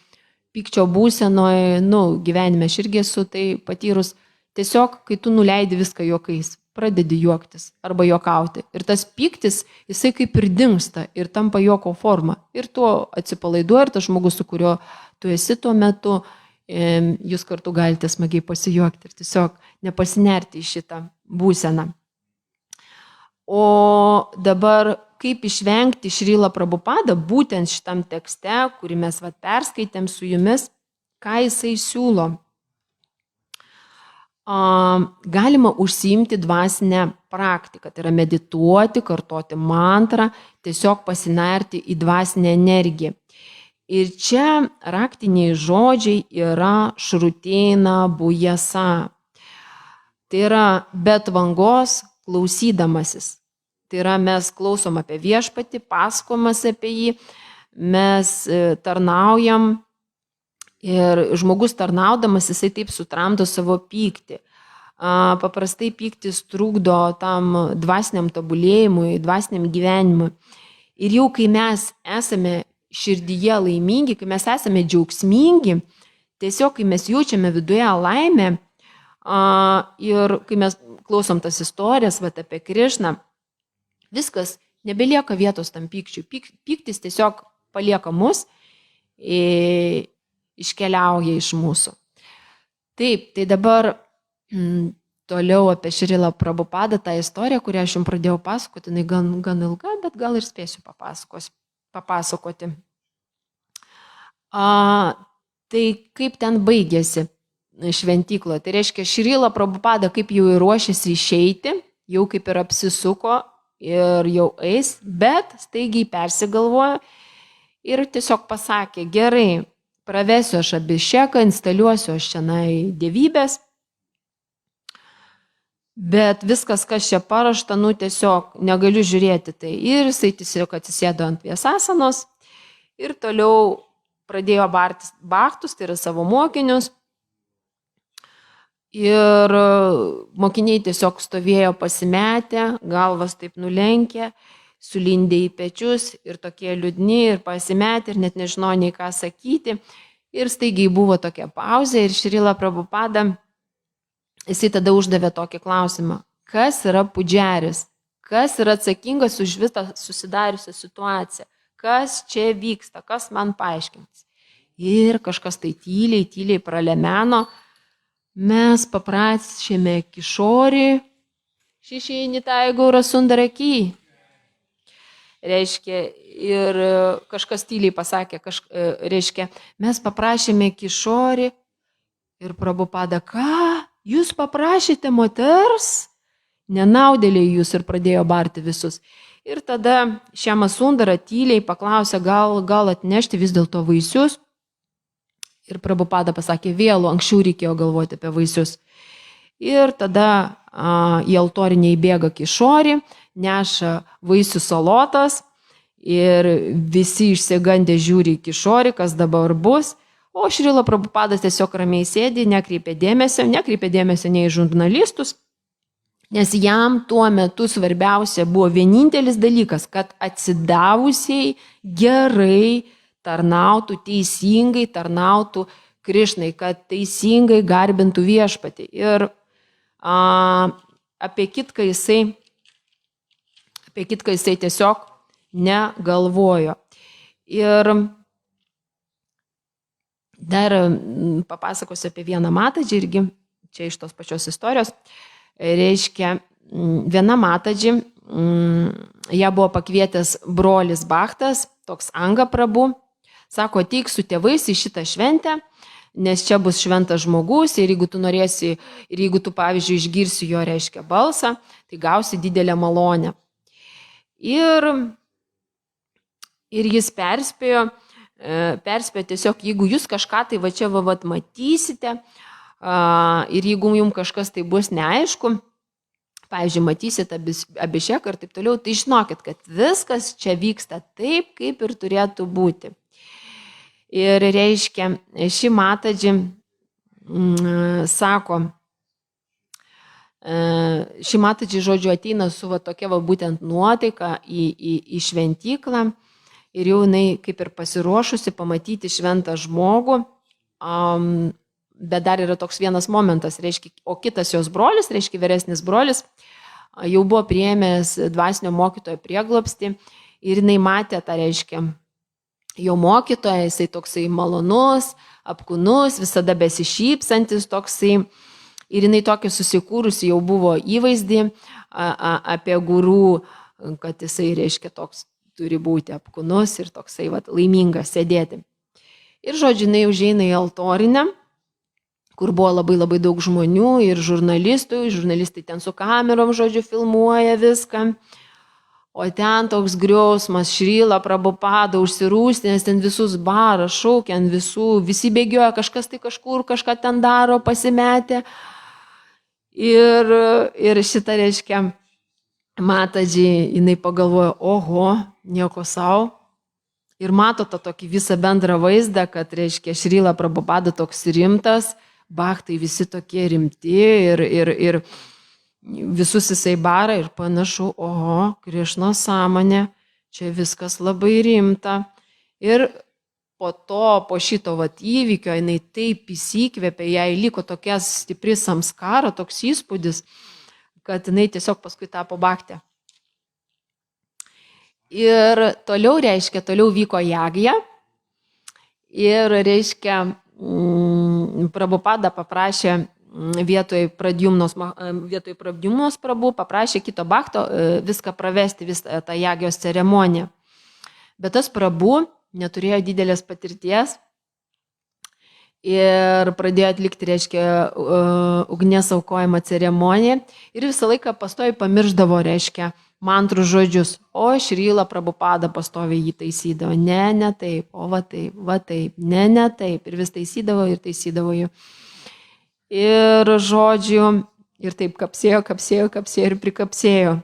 pykčio būsenoje, gyvenime aš irgi esu tai patyrus, tiesiog, kai tu nuleidi viską juokais, pradedi juoktis arba juokauti. Ir tas pyktis, jisai kaip ir dingsta ir tampa juoko forma. Ir tuo atsipalaiduoja ir tas žmogus, su kuriuo tu esi tuo metu, jūs kartu galite smagiai pasijuokti ir tiesiog nepasinerti į šitą būseną. O dabar kaip išvengti Šrila Prabhupada būtent šitam tekste, kurį mes perskaitėm su jumis, ką jisai siūlo. Galima užsiimti dvasinę praktiką, tai yra medituoti, kartoti mantrą, tiesiog pasinerti į dvasinę energiją. Ir čia raktiniai žodžiai yra šrutėna bujasa. Tai yra bet vangos klausydamasis. Tai yra mes klausom apie viešpatį, pasakomas apie jį, mes tarnaujam ir žmogus tarnaudamas jisai taip sutramdo savo pyktį. Paprastai pyktis trukdo tam dvasiniam tobulėjimui, dvasiniam gyvenimui. Ir jau kai mes esame širdyje laimingi, kai mes esame džiaugsmingi, tiesiog kai mes jaučiame viduje laimę ir kai mes klausom tas istorijas apie Krišną, viskas, nebelieka vietos tam pykčiui. Pyktis tiesiog palieka mus, iškeliauja iš mūsų. Taip, tai dabar toliau apie Šrilą Prabhupadą, tą istoriją, kurią aš jums pradėjau pasakoti, jinai gan ilga, bet gal ir spėsiu papasakoti. Tai kaip ten baigėsi šventykloje. Tai reiškia, Šrila Prabhupada kaip jau ir ruošėsi išeiti, jau kaip ir apsisuko ir jau eis, bet staigiai persigalvojo ir tiesiog pasakė, gerai, pravesiu aš Abišeką, instaliuosiu aš čia dievybės, bet viskas, kas čia parašta, tiesiog negaliu žiūrėti tai. Ir jisai tiesiog atsisėdo ant Viesasanos ir toliau pradėjo bartis bhaktus, tai yra savo mokinius. Ir mokiniai tiesiog stovėjo pasimetę, galvas taip nulenkė, sulindė į pečius ir tokie liūdni ir pasimetę ir net nežinojo nei ką sakyti. Ir staigiai buvo tokia pauzė ir Šrila Prabhupada, jisai tada uždavė tokį klausimą, kas yra pudžeris, kas yra atsakingas už visą susidariusią situaciją, kas čia vyksta, kas man paaiškins. Ir kažkas tai tyliai pralemeno, mes paprašėme Kišorį, Šišinitai Gaura Sundaraki. Reiškia, ir kažkas tyliai pasakė, reiškia, mes paprašėme Kišorį ir Prabhupada, ką? Jūs paprašėte moters? Nenaudėliai jūs, ir pradėjo barti visus. Ir tada Šiama Sundara tyliai paklausė, gal atnešti vis dėlto vaisius. Ir Prabhupada pasakė, vėlų, anksčiau reikėjo galvoti apie vaisius. Ir tada į altorinę įbėga Kišorį, neša vaisių salotas ir visi išsigandę žiūri į Kišorį, kas dabar bus. O Šrila Prabhupadas tiesiog ramiai sėdi, nekreipė dėmesio nei į žurnalistus, nes jam tuo metu svarbiausia buvo vienintelis dalykas, kad atsidavusiai gerai tarnautų, teisingai tarnautų Krišnai, kad teisingai garbintų viešpatį. Ir apie kitką jisai tiesiog negalvojo. Ir dar papasakosiu apie vieną Matadžį irgi, čia iš tos pačios istorijos. Reiškia, viena Matadžį, ją buvo pakvietęs brolis Bhaktas, toks Anga Prabhu, sako, ateik su tėvais į šitą šventę, nes čia bus šventas žmogus ir jeigu tu norėsi, ir jeigu tu, pavyzdžiui, išgirsi jo, reiškia, balsą, tai gausi didelę malonę. Ir jis perspėjo tiesiog, jeigu jūs kažką tai va čia matysite ir jeigu jums kažkas tai bus neaišku, pavyzdžiui, matysite Abišeką ir taip toliau, tai žinokit, kad viskas čia vyksta taip, kaip ir turėtų būti. Ir reiškia, ši Matadžį sako, ši Matadžį, žodžiu, ateina su tokia būtent nuotaika į šventyklą ir jau jinai kaip ir pasiruošusi pamatyti šventą žmogų, bet dar yra toks vienas momentas, reiškia, o kitas jos brolis, reiškia, vyresnis brolis, jau buvo priėmęs dvasinio mokytojo prieglobstį ir jinai matė tą, reiškia, jo mokytoją, jisai toksai malonus, apkūnus, visada besišypsantis toksai. Ir jinai tokia susikūrusi jau buvo įvaizdį apie gurų, kad jisai, reiškia, toks turi būti apkūnus ir toksai laimingas sėdėti. Ir, žodžiu, jinai užeina į altorinę, kur buvo labai daug žmonių ir žurnalistai ten su kamerom, žodžiu, filmuoja viską. O ten toks griausmas, Šrila Prabhupada užsirūstinęs, ten visus bara, šaukia ant visų, visi bėgioja, kažkas tai kažkur, kažką ten daro, pasimetė. Ir šitą, reiškia, Matadžį, jinai pagalvojo, oho, nieko savo. Ir mato tą tokį visą bendrą vaizdą, kad, reiškia, Šrila Prabhupada toks rimtas, bhaktai visi tokie rimti ir visus jisai bara ir panašu, oho, Krišnos sąmonė, čia viskas labai rimta. Ir po šito įvykio jinai taip įsikvėpė, jai liko tokia stipri samskara, toks įspūdis, kad jinai tiesiog paskui tapo bhaktė. Ir toliau, reiškia, vyko jagja ir, reiškia, Prabhupada paprašė vietoj Pradyumnos Prabhu, paprašė kito bhakto viską pravesti, visą tą jagios ceremoniją. Bet tas Prabhu neturėjo didelės patirties ir pradėjo atlikti, reiškia, ugnies aukojimo ceremoniją ir visą laiką pastoviai pamirždavo, reiškia, mantrų žodžius, o Šrila Prabhupada pastoviai jį taisydavo. Ne taip, o va taip, ne taip. Ir vis taisydavo jį. Ir žodžiu, ir taip kapsėjo ir prikapsėjo.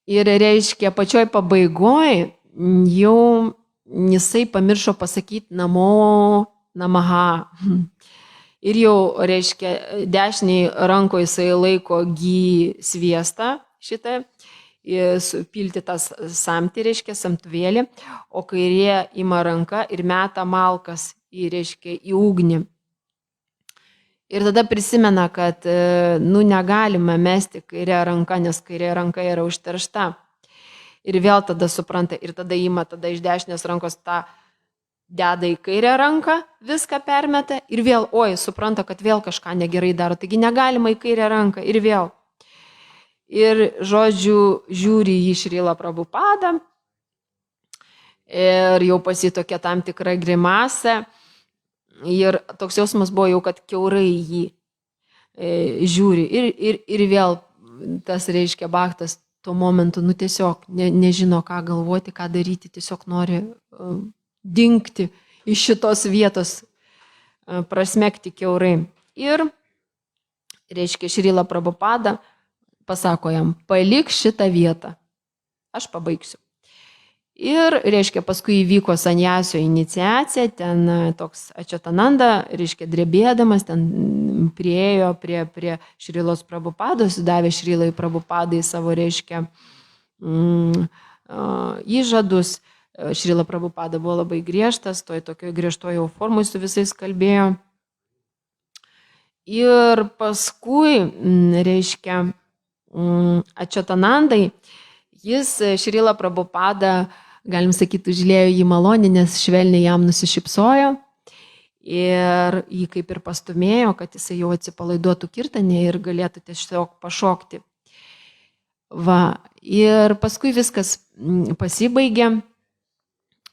Ir reiškia, pačioj pabaigoj jau jisai pamiršo pasakyti namo namaha. Ir jau, reiškia, dešiniai ranko jisai laiko gy sviestą šitą, pilti tas samtį, reiškia, samtuvėlį, o kairė ima ranka ir meta malkas į ugnį. Ir tada prisimena, kad negalima mesti kairę ranką, nes kairė ranka yra užteršta. Ir vėl tada supranta, ir tada ima tada iš dešinės rankos tą deda į kairę ranką, viską permeta ir vėl, supranta, kad vėl kažką negerai daro, taigi negalima į kairę ranką ir vėl. Ir, žodžiu, žiūri į Šrila Prabhupada ir jau pasitokia tam tikra grimasė ir toks jausmas buvo jau, kad kiaurai jį žiūri ir vėl tas, reiškia, bhaktas tuo momentu, tiesiog nežino, ką galvoti, ką daryti, tiesiog nori dingti iš šitos vietos, prasmekti kiaurai. Ir, reiškia, Šrila Prabhupada pasako jam, palik šitą vietą, aš pabaigsiu. Ir, reiškia, paskui įvyko sanjasio iniciacija, ten toks Ačetananda, reiškia, drebėdamas, ten priėjo prie Šrilos Prabhupados, davė Šrilai Prabhupadai savo, reiškia, įžadus. Šrila Prabhupada buvo labai griežtas, tokioje griežtoje formui su visais kalbėjo. Ir paskui, reiškia, Ačetanandai, jis Šrila Prabhupada, galim sakyti, užlėjo jį malonį, nes švelniai jam nusišypsojo ir jį kaip ir pastumėjo, kad jisai jau atsipalaiduotų kirtanė ir galėtų tiesiog pašokti. Ir paskui viskas pasibaigė.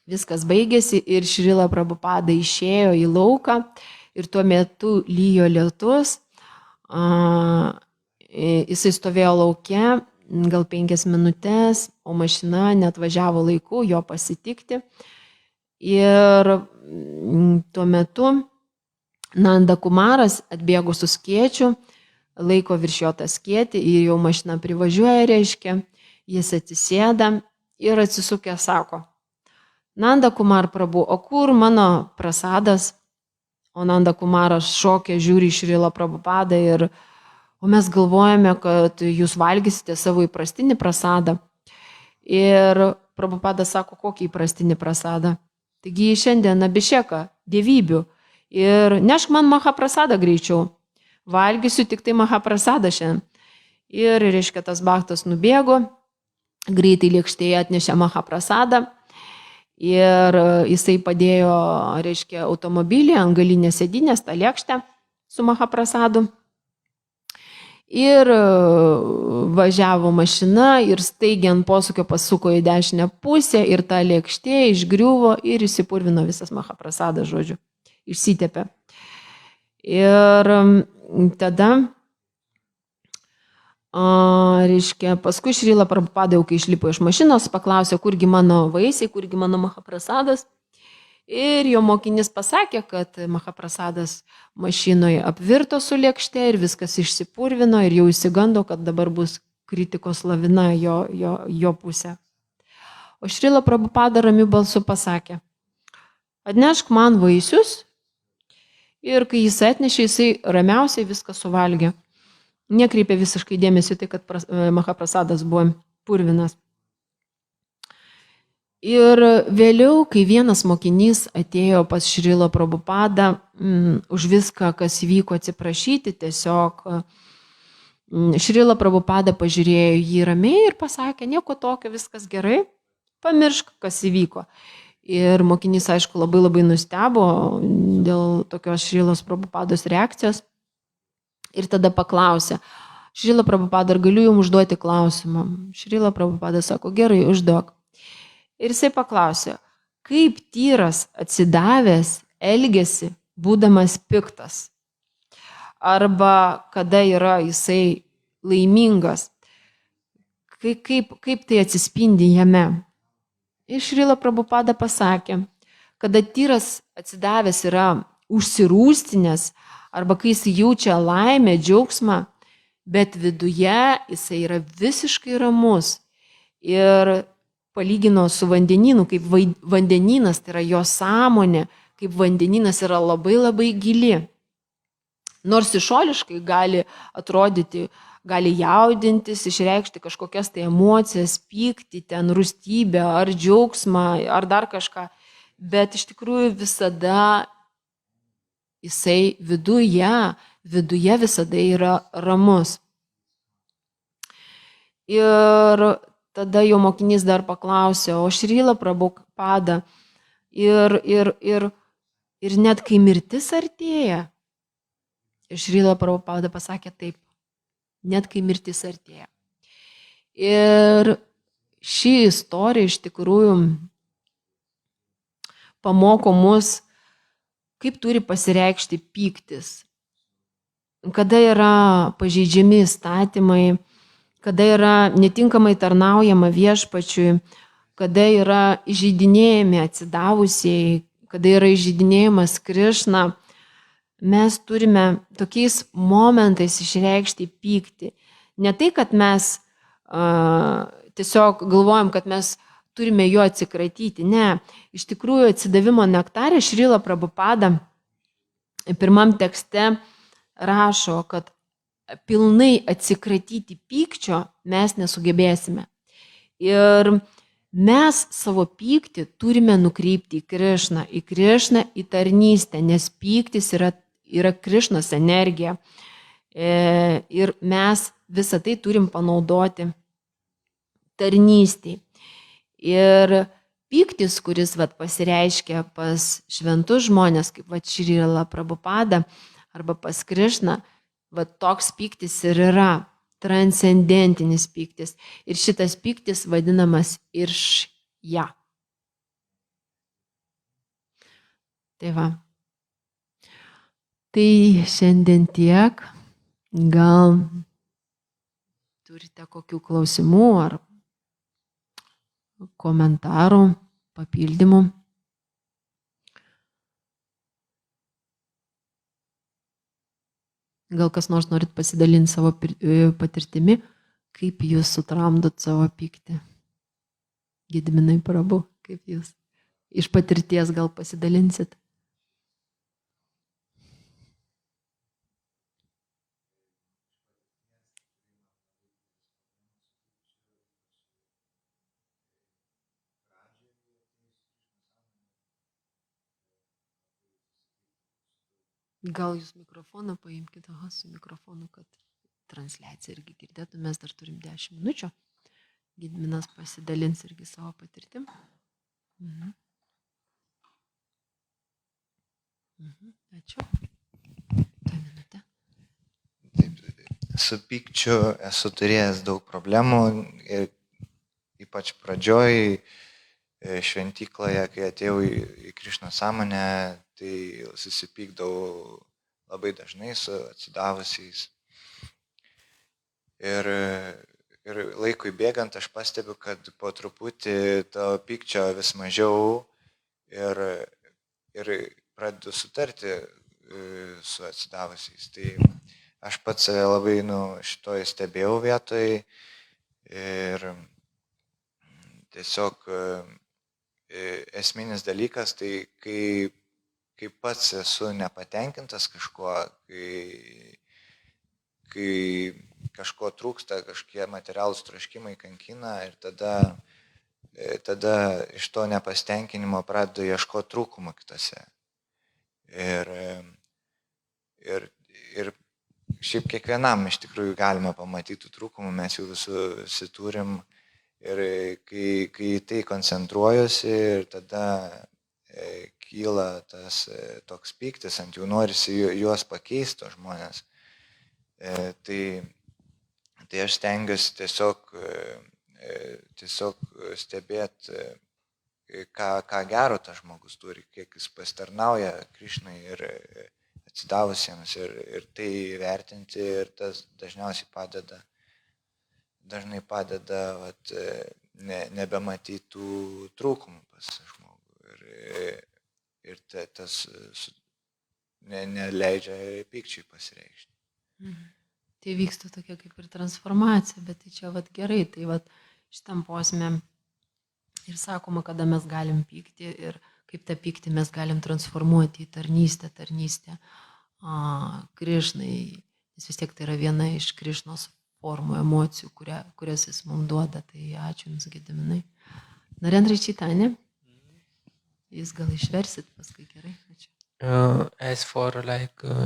Viskas baigėsi ir Šrila Prabhupada išėjo į lauką ir tuo metu lyjo lietus. Jisai stovėjo lauke gal 5 minutės, o mašina neatvažiavo laiku jo pasitikti. Ir tuo metu Nanda Kumaras atbėgo su skėčiu, laiko virš jo tą skėtį ir jau mašina privažiuoja, reiškia, jis atsisėda ir atsisukė sako, Nanda Kumar Prabhu, o kur mano prasadas? O Nanda Kumaras šokė, žiūri į Šrilą Prabhupadą ir o mes galvojame, kad jūs valgysite savo įprastinį prasadą. Ir Prabhupada sako, kokį įprastinį prasadą? Taigi šiandien abhišeka, dievybių. Ir nešk man mahaprasadą greičiau. Valgysiu tik tai mahaprasadą šiandien. Ir, reiškia, tas bhaktas nubėgo, greitai lėkštėje atnešė mahaprasadą. Ir jisai padėjo, reiškia, automobilį ant galinės sėdynės, tą lėkštę su mahaprasadu. Ir važiavo mašina ir staigiai ant posūkio pasuko į dešinę pusę ir ta lėkštė išgriuvo ir įsipurvino visas mahaprasadas, žodžiu, išsitepė. Ir tada, reiškia, paskui Šrila Prabhupada, kai išlipo iš mašinos, paklausė, kurgi mano vaisiai, kurgi mano mahaprasadas. Ir jo mokinys pasakė, kad mahaprasadas mašinoje apvirto su lėkšte ir viskas išsipurvino ir jau įsigando, kad dabar bus kritikos lavina jo pusė. O Šrila Prabhupada ramiu balsu pasakė, atnešk man vaisius ir kai jis atnešė, jisai ramiausiai viską suvalgė. Nekreipė visiškai dėmesį tai, kad mahaprasadas buvo purvinas. Ir vėliau, kai vienas mokinys atėjo pas Šrilą Prabhupadą už viską, kas vyko, atsiprašyti, tiesiog Šrila Prabhupada pažiūrėjo jį ramiai ir pasakė, nieko tokio, viskas gerai, pamiršk, kas įvyko. Ir mokinys, aišku, labai nustebo dėl tokios Šrilos Prabhupados reakcijos. Ir tada paklausė, Šrila Prabhupada, ar galiu jums užduoti klausimą? Šrila Prabhupada sako, gerai, užduok. Ir jisai paklausė, kaip tyras atsidavęs elgiasi, būdamas piktas? Arba kada yra jisai laimingas? kaip tai atsispindi jame. Ir Šrila Prabhupada pasakė, kada tyras atsidavęs yra užsirūstinės, arba kai jis jaučia laimę, džiaugsmą, bet viduje jisai yra visiškai ramus. Ir palygino su vandenynu, kaip vandenynas, tai yra jo sąmonė, kaip vandenynas yra labai labai gili. Nors išoriškai gali atrodyti, gali jaudintis, išreikšti kažkokias tai emocijas, pyktį, ten rūstybę, ar džiaugsmą, ar dar kažką, bet iš tikrųjų visada jisai viduje visada yra ramus. Ir tada jo mokinys dar paklausė, o Šrila Prabhupada, ir net kai mirtis artėja, Šrila Prabhupada pasakė taip, net kai mirtis artėja. Ir ši istorija iš tikrųjų pamoko mus, kaip turi pasireikšti pyktis, kada yra pažeidžiami įstatymai, kada yra netinkamai tarnaujama viešpačiui, kada yra įžeidinėjami atsidavusieji, kada yra įžeidinėjimas Krišna. Mes turime tokiais momentais išreikšti pyktį. Ne tai, kad mes tiesiog galvojam, kad mes turime jo atsikratyti. Ne, iš tikrųjų atsidavimo nektarė Šrila Prabhupada pirmam tekste rašo, kad pilnai atsikratyti pykčio mes nesugebėsime. Ir mes savo pyktį turime nukreipti į Krišną, į tarnystę, nes pyktis yra Krišnos energija. Ir mes visą tai turim panaudoti tarnystėj. Ir pyktis, kuris pasireiškia pas šventus žmonės, kaip Šrila Prabhupada, arba pas Krišną, toks pyktis ir yra transcendentinis pyktis. Ir šitas pyktis vadinamas iršja. Tai va. Tai šiandien tiek. Gal turite kokių klausimų ar komentarų, papildymų? Gal kas nors norit pasidalinti savo patirtimi, kaip jūs sutramdot savo pyktį? Gedminai Prabhu, kaip jūs iš patirties gal pasidalinsit? Gal jūs mikrofoną paimkite, su mikrofonu, kad transliaciją irgi girdėtų. Mes dar turim 10 minučių. Gedminas pasidalins irgi savo patirtim. Ačiū. Ta minutė. Su pykčiu esu turėjęs daug problemų ir ypač pradžioj šventykloje, kai atėjau į Krišnos sąmonę, tai susipykdavau labai dažnai su atsidavusiais. Ir laikui bėgant aš pastebiu, kad po truputį to pykčio vis mažiau ir pradedu sutarti su atsidavusiais. Tai aš pats save labai šitoj stebėjau vietoj ir tiesiog esminis dalykas, tai kai pats esu nepatenkintas kažkuo, kai kažko trūksta, kažkokie materialūs troškimai kankina ir tada iš to nepasitenkinimo pradedu ieškoti trūkumų kitose. Ir šiaip kiekvienam iš tikrųjų galima pamatyti trūkumų, mes jų visi turim. Ir kai tai koncentruojuosi ir tada kyla tas toks pyktis, ant jų norisi juos pakeisti, žmonės. Tai aš stengiuosi tiesiog stebėti, ką gero tas žmogus turi, kiek jis pasitarnauja Krišnai ir atsidavusiems ir tai vertinti, ir tas dažniausiai padeda dažnai padeda nebematyti tų trūkumų pas žmogų ir tas neleidžia pykčiui pasireikšti. Tai vyksta tokia kaip ir transformacija, bet tai čia gerai, tai šitam posme ir sakoma, kada mes galim pykti ir kaip tą pyktį mes galim transformuoti į tarnystę Krišnai, nes vis tiek tai yra viena iš Krišnos formų, emocijų, kurias jis mums duoda. Tai ačiū Jums, Gediminai. Narendra Chaitanya, Jūs gal išversit paskui, gerai? Ačiū. As for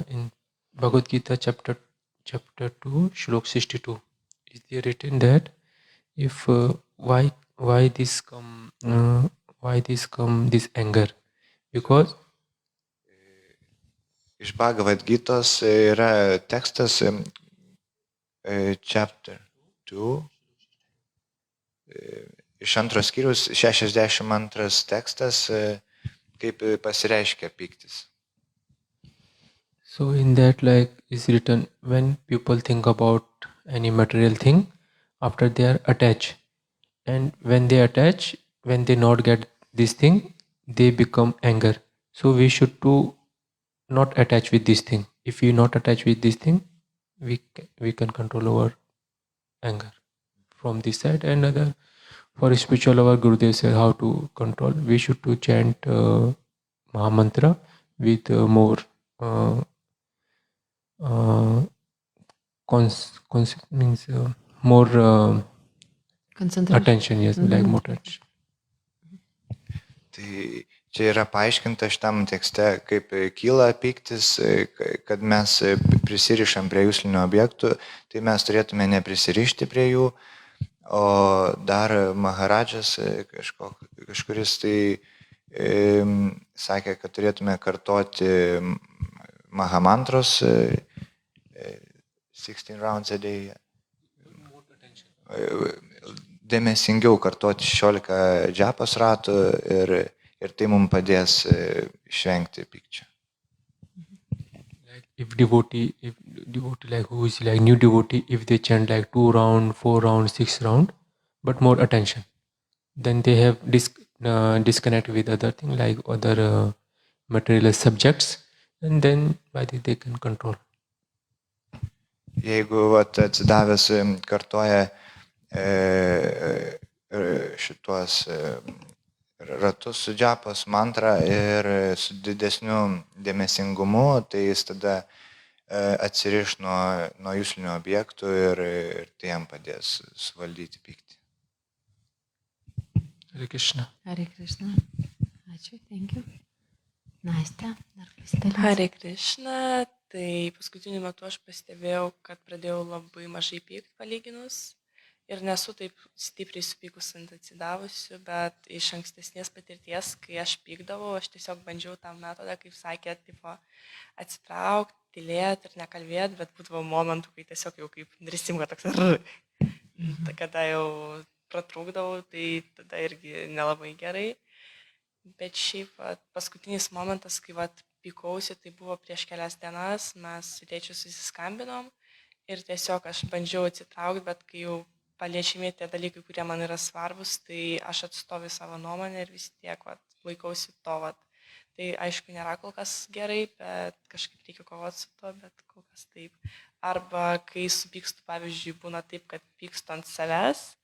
in Bhagavad Gita chapter 2, Shlok 62, is there written that if why this come this anger? Because Iš Bhagavad Gitos yra tekstas chapter 2, iš 2 skyrius 62 tekstas, kaip pasireiškia pyktis. so in that is written when people think about any material thing, after they are attached, and when they attach, when they not get this thing, they become anger. So we should not attach with this thing. If we not attach with this thing, we can control our anger from this side. And other for spiritual, our Gurudev said how to control. We should to chant Mahamantra with more means more attention, yes, like more attention. Tai čia yra paaiškinta šitam tekste, kaip kyla pyktis, kad mes prisirišam prie jūslinių objektų, tai mes turėtume neprisirišti prie jų, o dar Maharadžas kažkuris tai sakė, kad turėtume kartoti Mahamantros 16 rounds a day. Dėmesingiau kartoti 16 džapos ratų ir tai mums padės išvengti pykčio. If devotee who is new devotee, if they chant 2 round, 4 round, 6 round, but more attention, then they have disconnect with other thing like other material subjects, and then by this they can control. Jeigu atsidavęs kartoja šituos ratus su džapos mantra ir su didesniu dėmesingumu, tai jis tada atsiriš nuo jūslinių objektų ir tai jam padės suvaldyti pyktį. Hare Krishna. Hare Krishna. Ačiū, thank you. Nastė, dar pasidalins. Hare Krishna. Tai paskutiniu metu aš pastebėjau, kad pradėjau labai mažai pykti palyginus ir nesu taip stipriai supykus ant atsidavusių, bet iš ankstesnės patirties, kai aš pykdavau, aš tiesiog bandžiau tą metodą, kaip sakė, atsitraukti, tylėti ir nekalbėti, bet būdavo momentų, kai tiesiog jau kaip drisimga toks kada jau pratrūkdavau, tai tada irgi nelabai gerai. Bet šiaip paskutinis momentas, kai pykausi, tai buvo prieš kelias dienas, mes su tėčiu susiskambinom ir tiesiog aš bandžiau atsitraukti, bet kai jau paliečiami tie dalykai, kurie man yra svarbus, tai aš atstoviu savo nuomonę ir vis tiek laikausi to. Tai aišku, nėra kol kas gerai, bet kažkaip reikia kovoti su to, bet kol kas taip. Arba kai supykstu, pavyzdžiui, būna taip, kad pykstu ant savęs,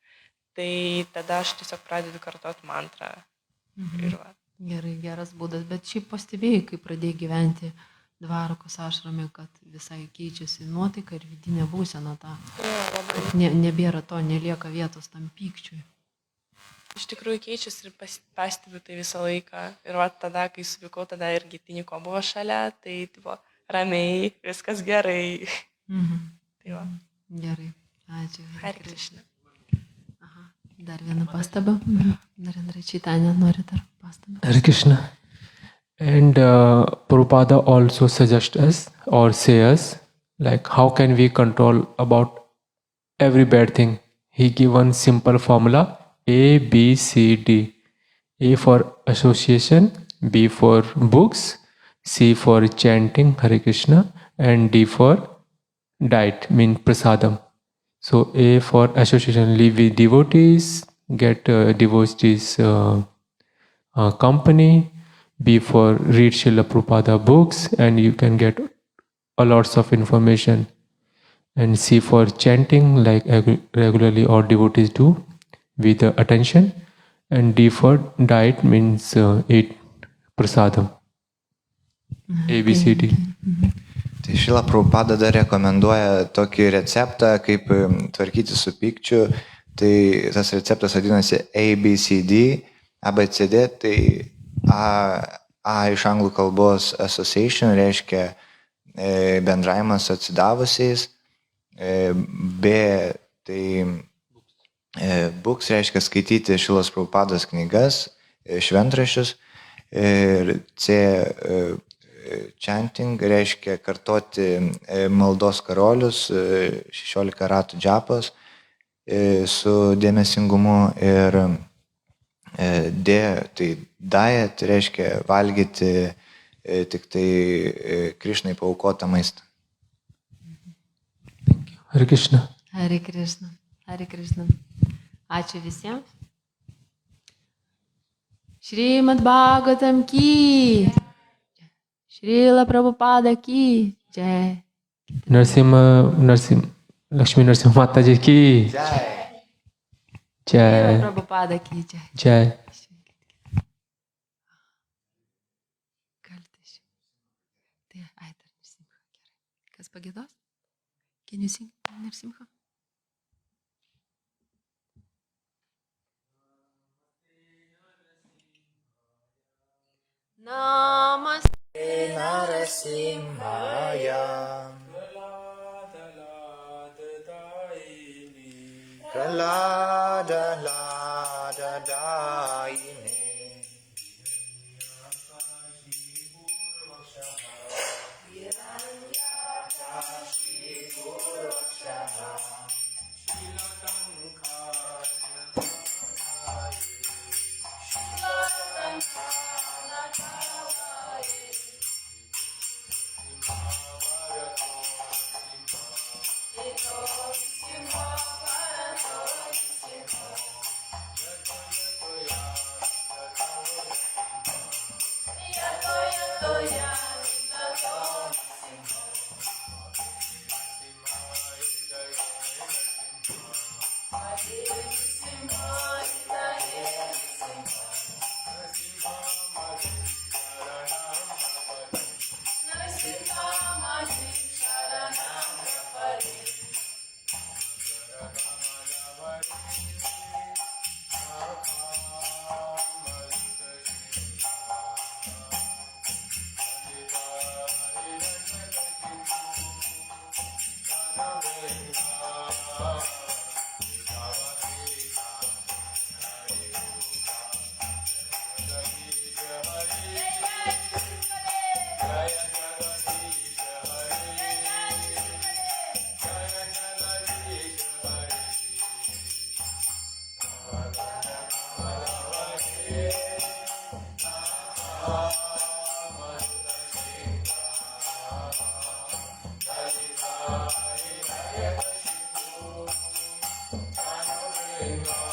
tai tada aš tiesiog pradedu kartoti mantrą. Gerai, geras būdas, bet šiaip pastebėjai, kai pradėjai gyventi Dvarakos ašrame, kad visai keičiasi nuotaika ir vidinė būsena ta. Kad nebėra to, nelieka vietos tam pykčiui. Iš tikrųjų keičiasi ir pastebiu tai visą laiką. Ir tada, kai supykau, tada irgi Tiniko buvo šalia, tai ramiai, viskas gerai. Gerai, ačiū. Hare Krishna. Dar vieną pastabą. Narendra Chaitanya nori dar pastabą. Hare Krishna. And Prabhupada also suggests us or say us how can we control about every bad thing. He give one simple formula A, B, C, D. A for association, B for books, C for chanting Hare Krishna, and D for diet, mean prasadam. So A for association, live with devotees, get devotees company. B for read Srila Prabhupada books and you can get a lots of information. And C for chanting like regularly all devotees do with attention. And D for diet means eat prasadam. A, B, C, D. Tai Šrila Prabhupada dar rekomenduoja tokį receptą, kaip tvarkyti su pykčiu. Tai tas receptas vadinasi ABCD. ABCD tai A iš anglų kalbos association reiškia bendravimas su atsidavusiais. B tai books reiškia skaityti Šrilos Prabhupados knygas, šventraščius. Ir C chanting reiškia kartoti maldos karolius, 16 ratų džapos su dėmesingumu. Ir D tai diet reiškia valgyti tik tai Krišnai paaukotą maistą. Hare Krishna. Hare Krishna. Hare Krishna. Ačiū visiems. Šrimad Bhagavatam ki. Srila Prabhupada ki. Jai. Lakshmi Narsimha Mataji ki. Jai. Jai. Prabhupada ki. Jai. Jai. Kas pagėdos? Can you sing Narsimha? Namaste Narasimhaya Praladadayine Hare